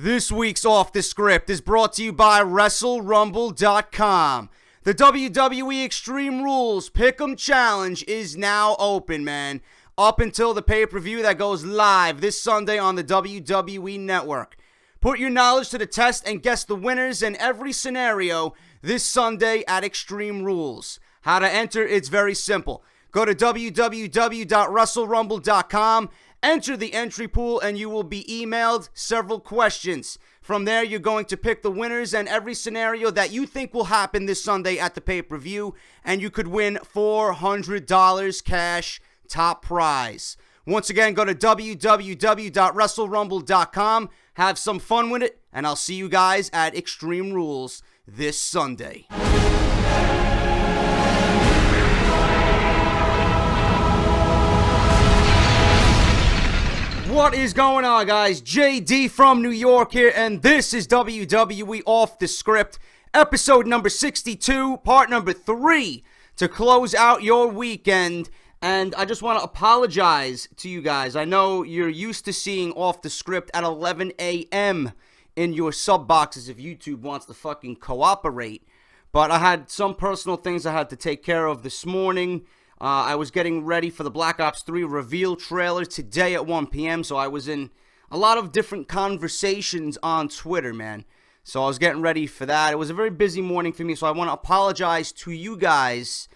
This week's Off The Script is brought to you by WrestleRumble.com. The WWE Extreme Rules Pick'em Challenge is now open, man. Up until the pay-per-view that goes live this Sunday on the WWE Network. Put your knowledge to the test and guess the winners in every scenario this Sunday at Extreme Rules. How to enter? It's very simple. Go to www.WrestleRumble.com. Enter the entry pool and you will be emailed several questions. From there, you're going to pick the winners and every scenario that you think will happen this Sunday at the pay-per-view, and you could win $400 cash top prize. Once again, go to www.WrestleRumble.com. Have some fun with it, and I'll see you guys at Extreme Rules this Sunday. What is going on, guys? JD from New York here, and this is WWE Off The Script, episode number 62, part number 3, to close out your weekend. And I just want to apologize to you guys. I know you're used to seeing Off The Script at 11 a.m. in your sub boxes if YouTube wants to fucking cooperate. But I had some personal things I had to take care of this morning. I was getting ready for the Black Ops 3 reveal trailer today at 1 p.m., so I was in a lot of different conversations on Twitter, man. So I was getting ready for that. It was a very busy morning for me, so I want to apologize to you guys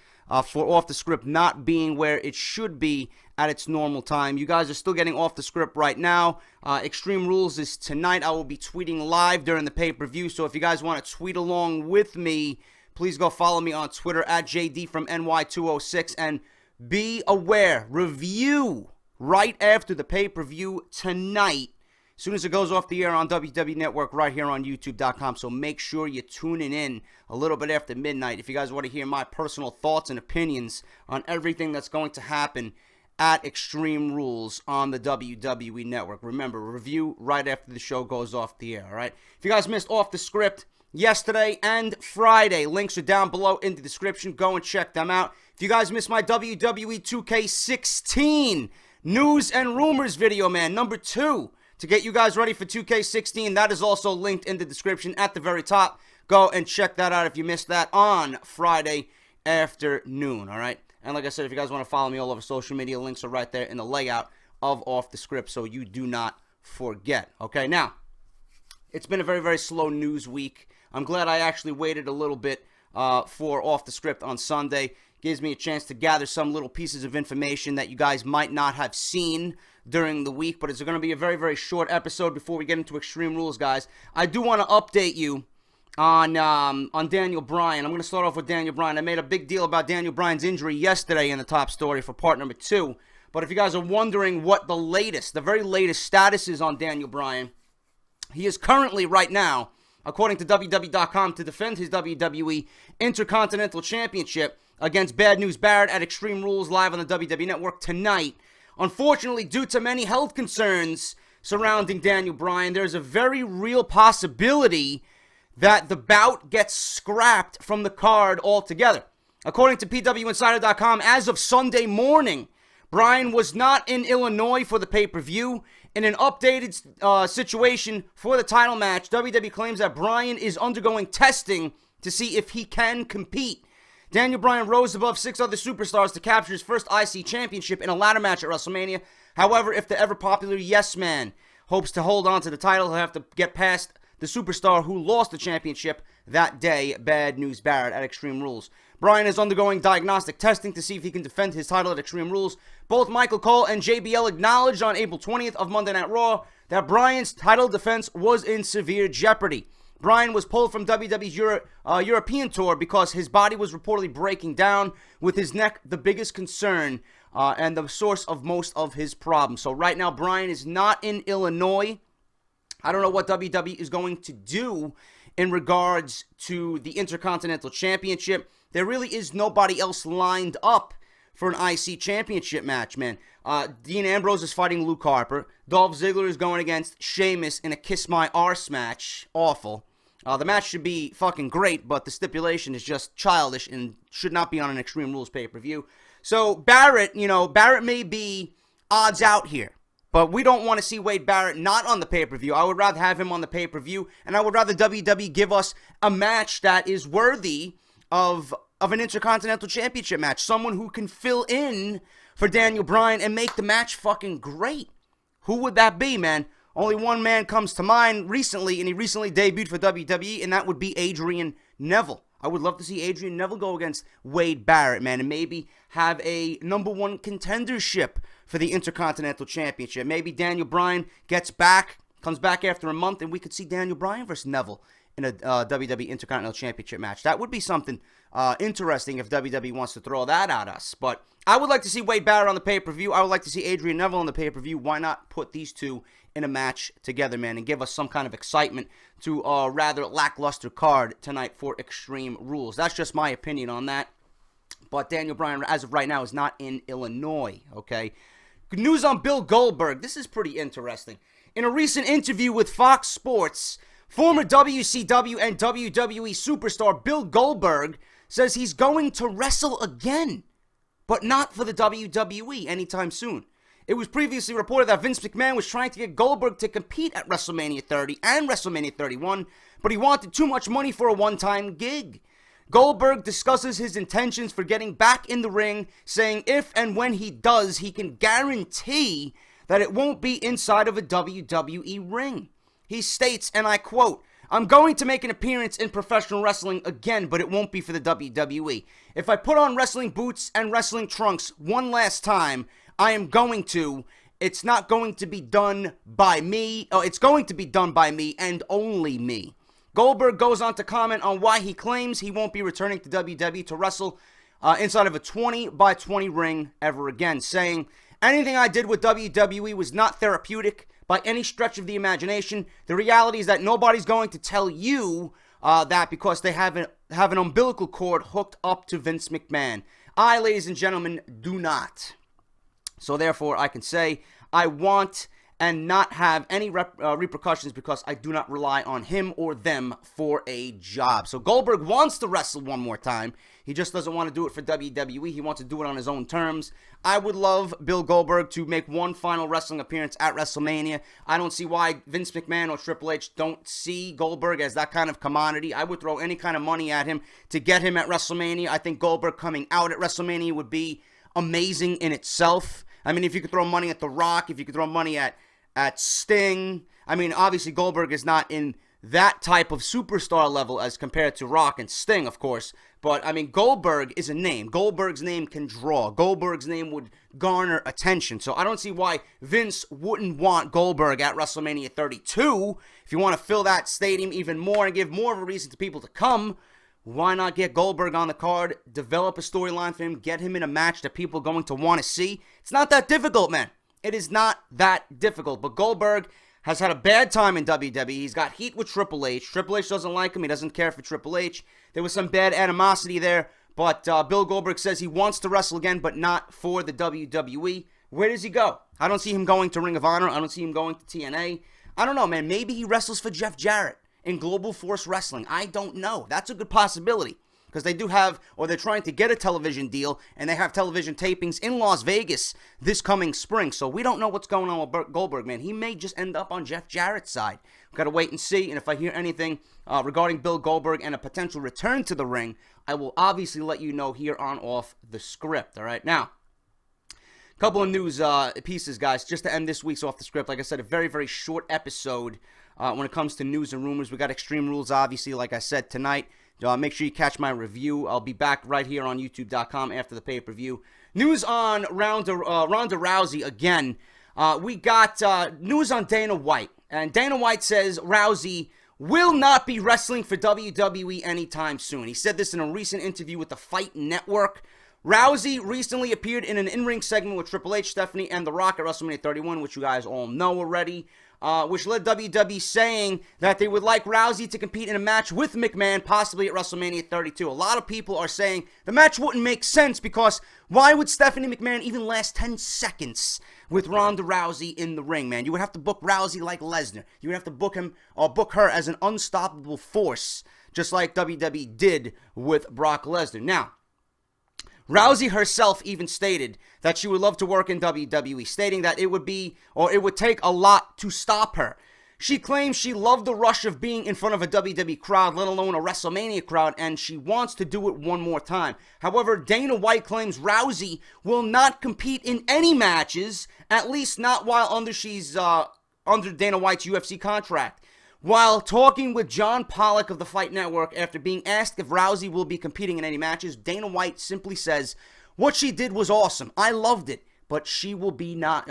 for Off The Script not being where it should be at its normal time. You guys are still getting Off The Script right now. Extreme Rules is tonight. I will be tweeting live during the pay-per-view, so if you guys want to tweet along with me, please go follow me on Twitter at JD from NY206, and be aware, review right after the pay-per-view tonight, as soon as it goes off the air on WWE Network right here on YouTube.com, so make sure you're tuning in a little bit after midnight if you guys want to hear my personal thoughts and opinions on everything that's going to happen at Extreme Rules on the WWE Network. Remember, review right after the show goes off the air, all right? If you guys missed Off The Script yesterday and Friday, links are down below in the description. Go and check them out. If you guys missed my WWE 2K16 news and rumors video, man, number 2, to get you guys ready for 2K16, that is also linked in the description at the very top. Go and check that out if you missed that on Friday afternoon, all right? And like I said, if you guys want to follow me all over social media, links are right there in the layout of Off The Script, so you do not forget, okay? Now, it's been a very, very slow news week. I'm glad I actually waited a little bit for Off The Script on Sunday. Gives me a chance to gather some little pieces of information that you guys might not have seen during the week, but it's going to be a very, very short episode before we get into Extreme Rules, guys. I do want to update you on Daniel Bryan. I'm going to start off with Daniel Bryan. I made a big deal about Daniel Bryan's injury yesterday in the top story for part number 2, but if you guys are wondering what the very latest status is on Daniel Bryan, he is currently, right now, according to WWE.com, to defend his WWE Intercontinental Championship against Bad News Barrett at Extreme Rules live on the WWE Network tonight. Unfortunately, due to many health concerns surrounding Daniel Bryan, there's a very real possibility that the bout gets scrapped from the card altogether. According to PWInsider.com, as of Sunday morning, Bryan was not in Illinois for the pay-per-view. In an updated situation for the title match, WWE claims that Bryan is undergoing testing to see if he can compete. Daniel Bryan rose above 6 other superstars to capture his first IC championship in a ladder match at WrestleMania. However, if the ever-popular Yes Man hopes to hold on to the title, he'll have to get past the superstar who lost the championship that day, Bad News Barrett, at Extreme Rules. Bryan is undergoing diagnostic testing to see if he can defend his title at Extreme Rules. Both Michael Cole and JBL acknowledged on April 20th of Monday Night Raw that Bryan's title defense was in severe jeopardy. Bryan was pulled from WWE's European tour because his body was reportedly breaking down, with his neck the biggest concern and the source of most of his problems. So right now, Bryan is not in Illinois. I don't know what WWE is going to do in regards to the Intercontinental Championship. There really is nobody else lined up for an IC championship match, man. Dean Ambrose is fighting Luke Harper. Dolph Ziggler is going against Sheamus in a Kiss My Arse match. Awful. The match should be fucking great, but the stipulation is just childish and should not be on an Extreme Rules pay-per-view. So Barrett may be odds out here. But we don't want to see Wade Barrett not on the pay-per-view. I would rather have him on the pay-per-view, and I would rather WWE give us a match that is worthy of an Intercontinental Championship match. Someone who can fill in for Daniel Bryan and make the match fucking great. Who would that be, man? Only one man comes to mind recently, and he recently debuted for WWE, and that would be Adrian Neville. I would love to see Adrian Neville go against Wade Barrett, man, and maybe have a number one contendership for the Intercontinental Championship. Maybe Daniel Bryan comes back after a month, and we could see Daniel Bryan versus Neville in a WWE Intercontinental Championship match. That would be something interesting if WWE wants to throw that at us. But I would like to see Wade Barrett on the pay-per-view. I would like to see Adrian Neville on the pay-per-view. Why not put these two in a match together, man, and give us some kind of excitement to a rather lackluster card tonight for Extreme Rules. That's just my opinion on that. But Daniel Bryan, as of right now, is not in Illinois, okay? Good news on Bill Goldberg. This is pretty interesting. In a recent interview with Fox Sports, former WCW and WWE superstar Bill Goldberg says he's going to wrestle again, but not for the WWE anytime soon. It was previously reported that Vince McMahon was trying to get Goldberg to compete at WrestleMania 30 and WrestleMania 31, but he wanted too much money for a one-time gig. Goldberg discusses his intentions for getting back in the ring, saying if and when he does, he can guarantee that it won't be inside of a WWE ring. He states, and I quote, "I'm going to make an appearance in professional wrestling again, but it won't be for the WWE. If I put on wrestling boots and wrestling trunks one last time, I am going to. It's not going to be done by me. It's going to be done by me and only me." Goldberg goes on to comment on why he claims he won't be returning to WWE to wrestle inside of a 20-by-20 ring ever again, saying, "Anything I did with WWE was not therapeutic by any stretch of the imagination. The reality is that nobody's going to tell you that because they have an umbilical cord hooked up to Vince McMahon. I, ladies and gentlemen, do not. So therefore, I can say I want and not have any repercussions because I do not rely on him or them for a job." So Goldberg wants to wrestle one more time. He just doesn't want to do it for WWE. He wants to do it on his own terms. I would love Bill Goldberg to make one final wrestling appearance at WrestleMania. I don't see why Vince McMahon or Triple H don't see Goldberg as that kind of commodity. I would throw any kind of money at him to get him at WrestleMania. I think Goldberg coming out at WrestleMania would be amazing in itself. I mean, if you could throw money at The Rock, if you could throw money at Sting. I mean, obviously Goldberg is not in that type of superstar level as compared to Rock and Sting, of course. But, I mean, Goldberg is a name. Goldberg's name can draw. Goldberg's name would garner attention. So I don't see why Vince wouldn't want Goldberg at WrestleMania 32. If you want to fill that stadium even more and give more of a reason to people to come, why not get Goldberg on the card, develop a storyline for him, get him in a match that people are going to want to see? It's not that difficult, man. It is not that difficult. But Goldberg has had a bad time in WWE. He's got heat with Triple H. Triple H doesn't like him. He doesn't care for Triple H. There was some bad animosity there. But Bill Goldberg says he wants to wrestle again, but not for the WWE. Where does he go? I don't see him going to Ring of Honor. I don't see him going to TNA. I don't know, man. Maybe he wrestles for Jeff Jarrett in Global Force Wrestling. I don't know. That's a good possibility. Because they do have, or they're trying to get a television deal, and they have television tapings in Las Vegas this coming spring. So we don't know what's going on with Goldberg, man. He may just end up on Jeff Jarrett's side. We've got to wait and see. And if I hear anything regarding Bill Goldberg and a potential return to the ring, I will obviously let you know here on Off the Script. All right, now, a couple of news pieces, guys, just to end this week's Off the Script. Like I said, a very, very short episode when it comes to news and rumors. We got Extreme Rules, obviously, like I said, tonight. Make sure you catch my review. I'll be back right here on YouTube.com after the pay-per-view. News on Ronda Rousey again. We got news on Dana White. And Dana White says Rousey will not be wrestling for WWE anytime soon. He said this in a recent interview with the Fight Network. Rousey recently appeared in an in-ring segment with Triple H, Stephanie, and The Rock at WrestleMania 31, which you guys all know already. Which led WWE saying that they would like Rousey to compete in a match with McMahon, possibly at WrestleMania 32. A lot of people are saying the match wouldn't make sense because why would Stephanie McMahon even last 10 seconds with Ronda Rousey in the ring, man? You would have to book Rousey like Lesnar. You would have to book him or book her as an unstoppable force, just like WWE did with Brock Lesnar. Now, Rousey herself even stated that she would love to work in WWE, stating that it would take a lot to stop her. She claims she loved the rush of being in front of a WWE crowd, let alone a WrestleMania crowd, and she wants to do it one more time. However, Dana White claims Rousey will not compete in any matches, at least not while she's under Dana White's UFC contract. While talking with John Pollock of the Fight Network after being asked if Rousey will be competing in any matches, Dana White simply says, "What she did was awesome. I loved it. But she will not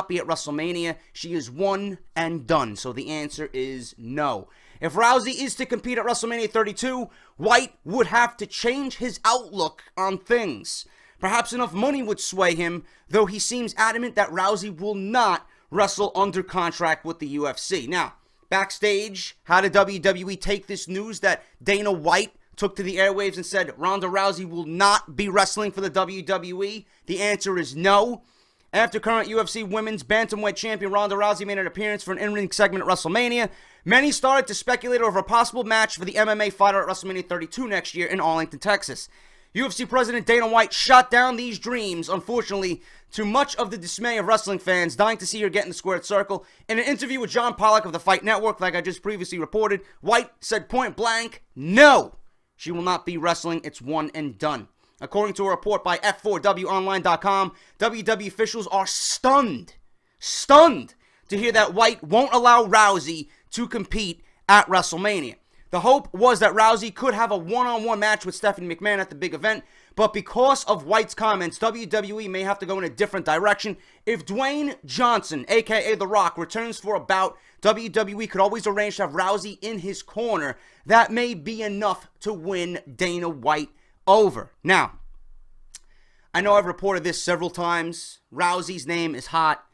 be at WrestleMania. She is one and done." So the answer is no. If Rousey is to compete at WrestleMania 32, White would have to change his outlook on things. Perhaps enough money would sway him, though he seems adamant that Rousey will not wrestle under contract with the UFC. Now, backstage, how did WWE take this news that Dana White took to the airwaves and said Ronda Rousey will not be wrestling for the WWE? The answer is no. After current UFC Women's Bantamweight Champion Ronda Rousey made an appearance for an in-ring segment at WrestleMania, many started to speculate over a possible match for the MMA fighter at WrestleMania 32 next year in Arlington, Texas. UFC President Dana White shot down these dreams, unfortunately, to much of the dismay of wrestling fans dying to see her get in the squared circle. In an interview with John Pollock of the Fight Network, like I just previously reported, White said point blank, no, she will not be wrestling. It's one and done. According to a report by F4WOnline.com, WWE officials are stunned to hear that White won't allow Rousey to compete at WrestleMania. The hope was that Rousey could have a one-on-one match with Stephanie McMahon at the big event, but because of White's comments, WWE may have to go in a different direction. If Dwayne Johnson, aka The Rock, returns for a bout, WWE could always arrange to have Rousey in his corner. That may be enough to win Dana White over. Now, I know I've reported this several times. Rousey's name is hot.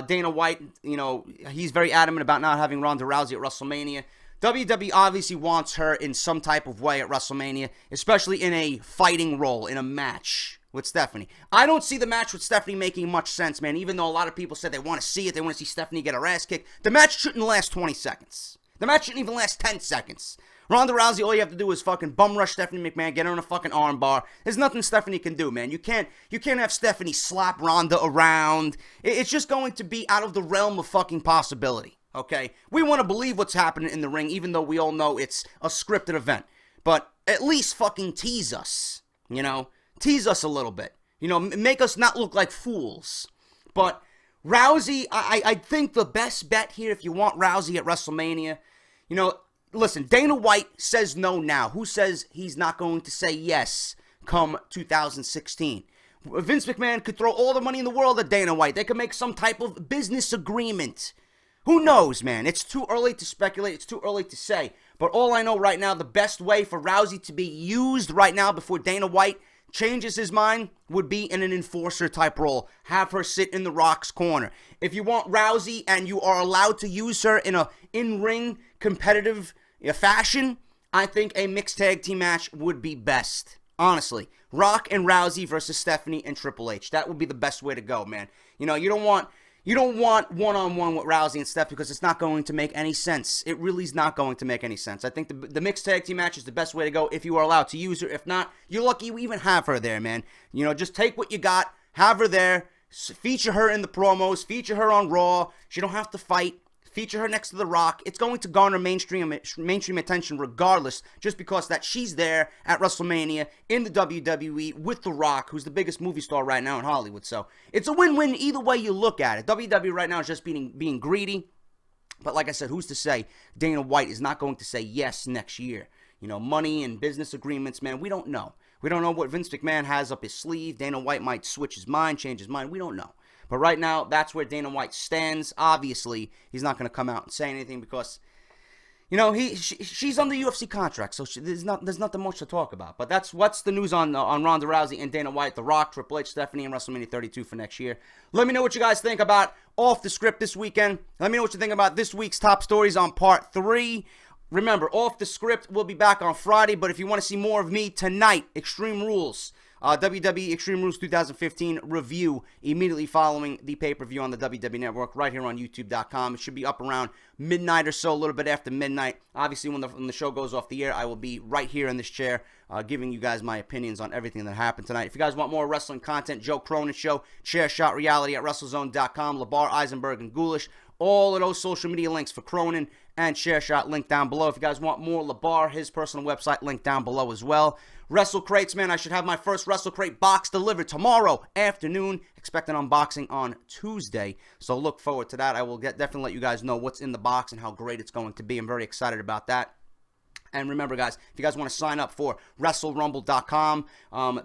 Dana White, he's very adamant about not having Ronda Rousey at WrestleMania. WWE obviously wants her in some type of way at WrestleMania, especially in a fighting role, in a match with Stephanie. I don't see the match with Stephanie making much sense, man, even though a lot of people said they want to see it, they want to see Stephanie get her ass kicked. The match shouldn't last 20 seconds. The match shouldn't even last 10 seconds. Ronda Rousey, all you have to do is fucking bum rush Stephanie McMahon, get her in a fucking armbar. There's nothing Stephanie can do, man. You can't have Stephanie slap Ronda around. It's just going to be out of the realm of fucking possibility. Okay, we want to believe what's happening in the ring, even though we all know it's a scripted event. But at least fucking tease us, tease us a little bit, make us not look like fools. But Rousey, I think the best bet here, if you want Rousey at WrestleMania, listen, Dana White says no now. Who says he's not going to say yes come 2016? Vince McMahon could throw all the money in the world at Dana White. They could make some type of business agreement. Who knows, man? It's too early to speculate. It's too early to say. But all I know right now, the best way for Rousey to be used right now before Dana White changes his mind would be in an enforcer type role. Have her sit in The Rock's corner. If you want Rousey and you are allowed to use her in a in-ring competitive fashion, I think a mixed tag team match would be best. Honestly. Rock and Rousey versus Stephanie and Triple H. That would be the best way to go, man. You don't want one-on-one with Rousey and Steph because it's not going to make any sense. It really is not going to make any sense. I think the mixed tag team match is the best way to go if you are allowed to use her. If not, you're lucky you even have her there, man. Just take what you got, have her there, feature her in the promos, feature her on Raw. She don't have to fight. Feature her next to The Rock. It's going to garner mainstream attention regardless, just because that she's there at WrestleMania in the WWE with The Rock, who's the biggest movie star right now in Hollywood. So it's a win-win either way you look at it. WWE right now is just being greedy. But like I said, who's to say Dana White is not going to say yes next year? Money and business agreements, man, we don't know. We don't know what Vince McMahon has up his sleeve. Dana White might switch his mind, change his mind. We don't know. But right now, that's where Dana White stands. Obviously, he's not going to come out and say anything because, she's on the UFC contract, so there's nothing much to talk about. But that's what's the news on Ronda Rousey and Dana White, The Rock, Triple H, Stephanie, and WrestleMania 32 for next year. Let me know what you guys think about Off the Script this weekend. Let me know what you think about this week's top stories on Part 3. Remember, Off the Script will be back on Friday, but if you want to see more of me tonight, Extreme Rules. WWE Extreme Rules 2015 review immediately following the pay-per-view on the WWE Network right here on YouTube.com. It should be up around midnight or so, a little bit after midnight. Obviously, when the show goes off the air, I will be right here in this chair giving you guys my opinions on everything that happened tonight. If you guys want more wrestling content, Joe Cronin Show, Chair Shot Reality at WrestleZone.com, LeBar, Eisenberg, and Ghoulish. All of those social media links for Cronin and Chairshot linked down below. If you guys want more, LeBar, his personal website, linked down below as well. Wrestle Crates, man, I should have my first Wrestle Crate box delivered tomorrow afternoon. Expect an unboxing on Tuesday, so look forward to that. I will definitely let you guys know what's in the box and how great it's going to be. I'm very excited about that. And remember, guys, if you guys want to sign up for WrestleRumble.com,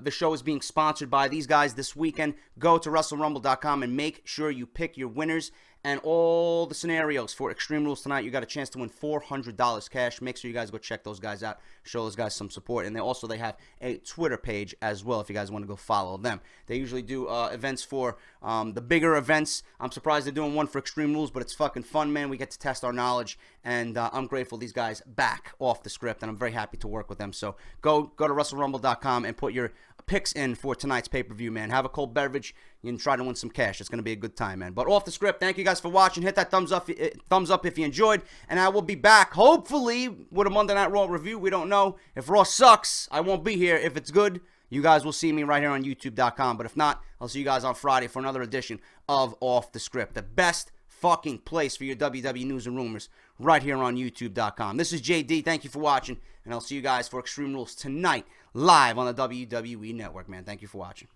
the show is being sponsored by these guys this weekend. Go to WrestleRumble.com and make sure you pick your winners and all the scenarios for Extreme Rules tonight. You got a chance to win $400 cash. Make sure you guys go check those guys out. Show those guys some support. And they have a Twitter page as well if you guys want to go follow them. They usually do events for the bigger events. I'm surprised they're doing one for Extreme Rules, but it's fucking fun, man. We get to test our knowledge, and I'm grateful these guys back off the script, and I'm very happy to work with them. So go to WrestleRumble.com and put your picks in for tonight's pay-per-view, man. Have a cold beverage and try to win some cash. It's going to be a good time, man. But off the script, thank you guys for watching. Hit that thumbs up if you enjoyed, and I will be back, hopefully, with a Monday Night Raw review. We don't know. If Raw sucks, I won't be here. If it's good, you guys will see me right here on YouTube.com. But if not, I'll see you guys on Friday for another edition of Off the Script, the best fucking place for your WWE news and rumors, right here on YouTube.com. This is JD. Thank you for watching, and I'll see you guys for Extreme Rules tonight, live on the WWE Network, man. Thank you for watching.